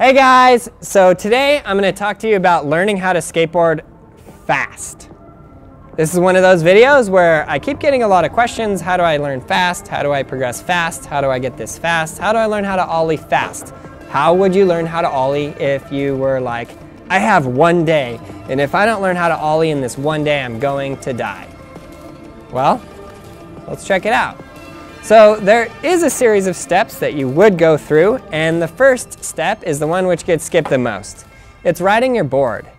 Hey guys, so today I'm going to talk to you about learning how to skateboard fast. This is one of those videos where I keep getting a lot of questions. How do I learn fast? How do I progress fast? How do I get this fast? How do I learn how to ollie fast? How would you learn how to ollie if you were like, I have one day, and if I don't learn how to ollie in this one day, I'm going to die? Well, let's check it out. So there is a series of steps that you would go through, and the first step is the one which gets skipped the most. It's riding your board.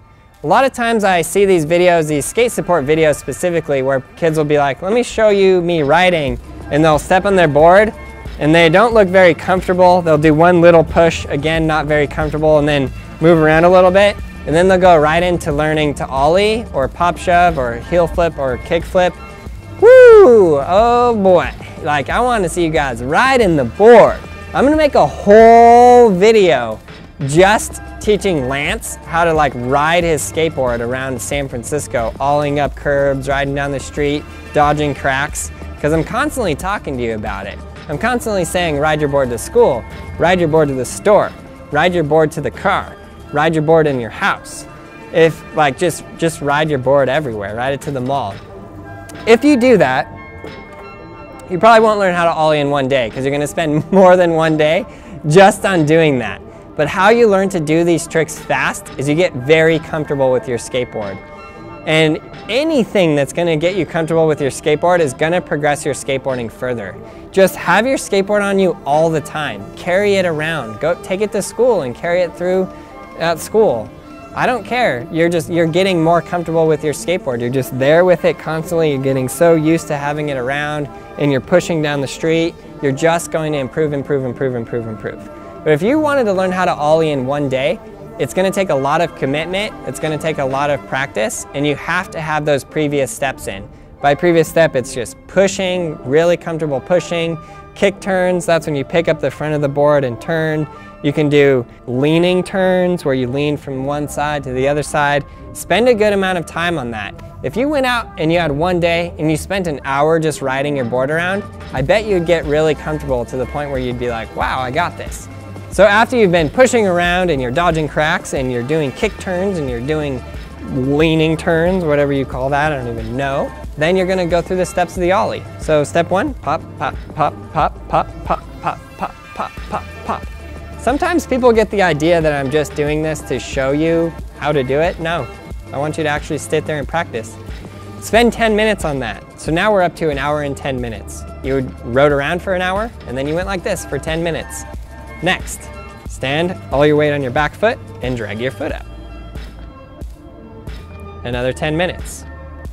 A lot of times I see these videos, these skate support videos specifically, where kids will be like, let me show you me riding, and they'll step on their board, and they don't look very comfortable. They'll do one little push, again, not very comfortable, and then move around a little bit, and then they'll go right into learning to ollie, or pop shove, or heel flip, or kick flip. Woo! Oh boy. Like, I want to see you guys riding the board. I'm gonna make a whole video just teaching Lance how to like ride his skateboard around San Francisco, ollieing up curbs, riding down the street, dodging cracks, because I'm constantly talking to you about it. I'm constantly saying ride your board to school, ride your board to the store, ride your board to the car, ride your board in your house. If like just ride your board everywhere, ride it to the mall. If you do that, you probably won't learn how to ollie in one day because you're going to spend more than one day just on doing that. But how you learn to do these tricks fast is you get very comfortable with your skateboard. And anything that's going to get you comfortable with your skateboard is going to progress your skateboarding further. Just have your skateboard on you all the time. Carry it around. Go take it to school and carry it through at school. I don't care. You're getting more comfortable with your skateboard. You're just there with it constantly. You're getting so used to having it around, and you're pushing down the street. You're just going to improve, improve, improve, improve, improve. But if you wanted to learn how to ollie in one day, it's going to take a lot of commitment. It's going to take a lot of practice, and you have to have those previous steps in. By previous step, it's just pushing, really comfortable pushing. Kick turns, that's when you pick up the front of the board and turn. You can do leaning turns where you lean from one side to the other side. Spend a good amount of time on that. If you went out and you had one day and you spent an hour just riding your board around, I bet you'd get really comfortable to the point where you'd be like, wow, I got this. So after you've been pushing around and you're dodging cracks and you're doing kick turns and you're doing leaning turns, whatever you call that, I don't even know, then you're gonna go through the steps of the ollie. So step one, pop, pop, pop, pop, pop, pop, pop, pop, pop, pop, pop. Sometimes people get the idea that I'm just doing this to show you how to do it. No, I want you to actually sit there and practice. Spend 10 minutes on that. So now we're up to an hour and 10 minutes. You rode around for an hour and then you went like this for 10 minutes. Next, stand all your weight on your back foot and drag your foot up. Another 10 minutes.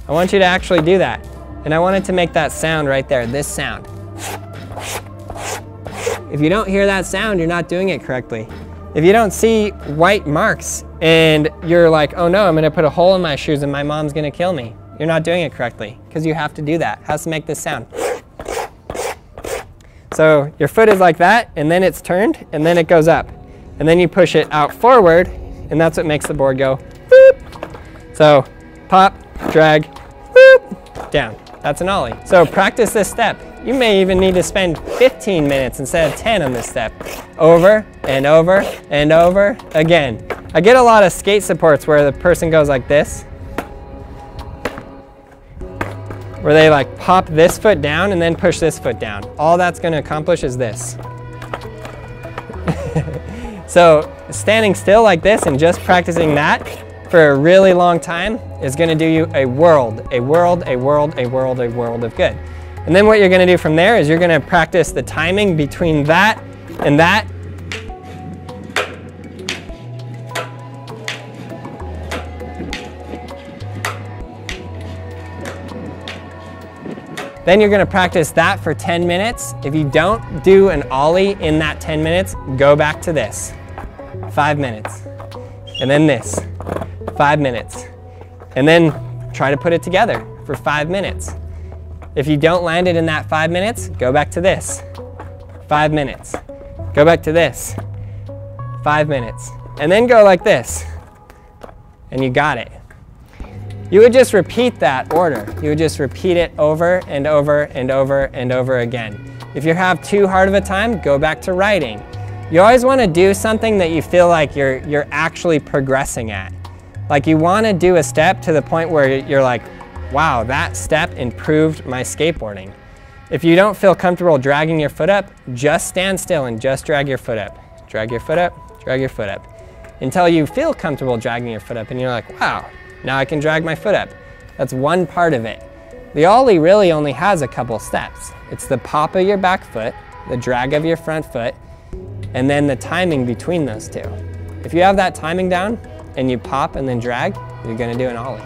I want you to actually do that. And I wanted to make that sound right there, this sound. If you don't hear that sound, you're not doing it correctly. If you don't see white marks and you're like, oh no, I'm gonna put a hole in my shoes and my mom's gonna kill me, you're not doing it correctly because you have to do that. It has to make this sound. So your foot is like that, and then it's turned, and then it goes up. And then you push it out forward, and that's what makes the board go boop. So pop, drag, boop, down. That's an ollie. So practice this step. You may even need to spend 15 minutes instead of 10 on this step. Over and over and over again. I get a lot of skate supports where the person goes like this, where they like pop this foot down and then push this foot down. All that's gonna accomplish is this. So standing still like this and just practicing that for a really long time is gonna do you a world of good. And then what you're gonna do from there is you're gonna practice the timing between that and that. Then you're gonna practice that for 10 minutes. If you don't do an ollie in that 10 minutes, go back to this. 5 minutes. And then this. 5 minutes. And then try to put it together for 5 minutes. If you don't land it in that 5 minutes, go back to this. 5 minutes. Go back to this. 5 minutes. And then go like this. And you got it. You would just repeat that order. You would just repeat it over and over and over and over again. If you have too hard of a time, go back to writing. You always want to do something that you feel like you're actually progressing at. Like you want to do a step to the point where you're like, wow, that step improved my skateboarding. If you don't feel comfortable dragging your foot up, just stand still and just drag your foot up. Drag your foot up, drag your foot up. Until you feel comfortable dragging your foot up and you're like, wow, now I can drag my foot up. That's one part of it. The ollie really only has a couple steps. It's the pop of your back foot, the drag of your front foot, and then the timing between those two. If you have that timing down and you pop and then drag, you're gonna do an ollie.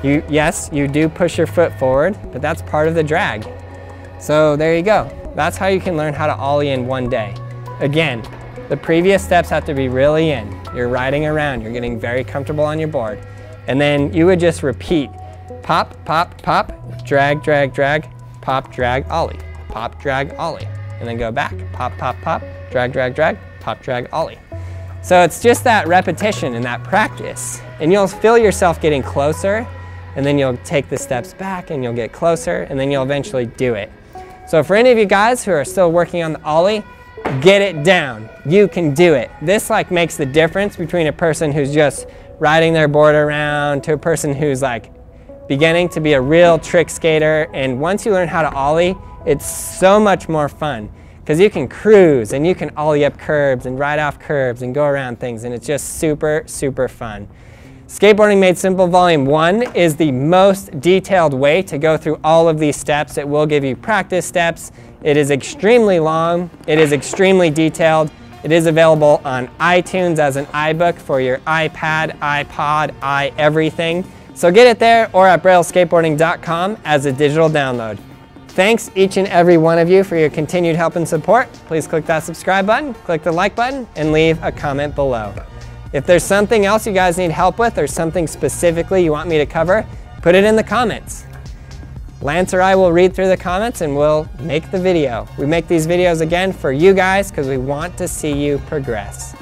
Yes, you do push your foot forward, but that's part of the drag. So there you go. That's how you can learn how to ollie in one day. Again, the previous steps have to be really in. You're riding around, you're getting very comfortable on your board. And then you would just repeat, pop, pop, pop, drag, drag, drag, pop, drag, ollie, pop, drag, ollie. And then go back, pop, pop, pop, drag, drag, drag, pop, drag, ollie. So it's just that repetition and that practice. And you'll feel yourself getting closer, and then you'll take the steps back and you'll get closer, and then you'll eventually do it. So for any of you guys who are still working on the ollie, get it down. You can do it. This like makes the difference between a person who's just riding their board around to a person who's like beginning to be a real trick skater. And once you learn how to ollie, it's so much more fun because you can cruise and you can ollie up curbs and ride off curbs and go around things, and it's just super, super fun. Skateboarding Made Simple Volume 1 is the most detailed way to go through all of these steps. It will give you practice steps. It is extremely long. It is extremely detailed. It is available on iTunes as an iBook for your iPad, iPod, everything. So get it there or at brailleskateboarding.com as a digital download. Thanks each and every one of you for your continued help and support. Please click that subscribe button, click the like button, and leave a comment below. If there's something else you guys need help with or something specifically you want me to cover, put it in the comments. Lance or I will read through the comments and we'll make the video. We make these videos again for you guys because we want to see you progress.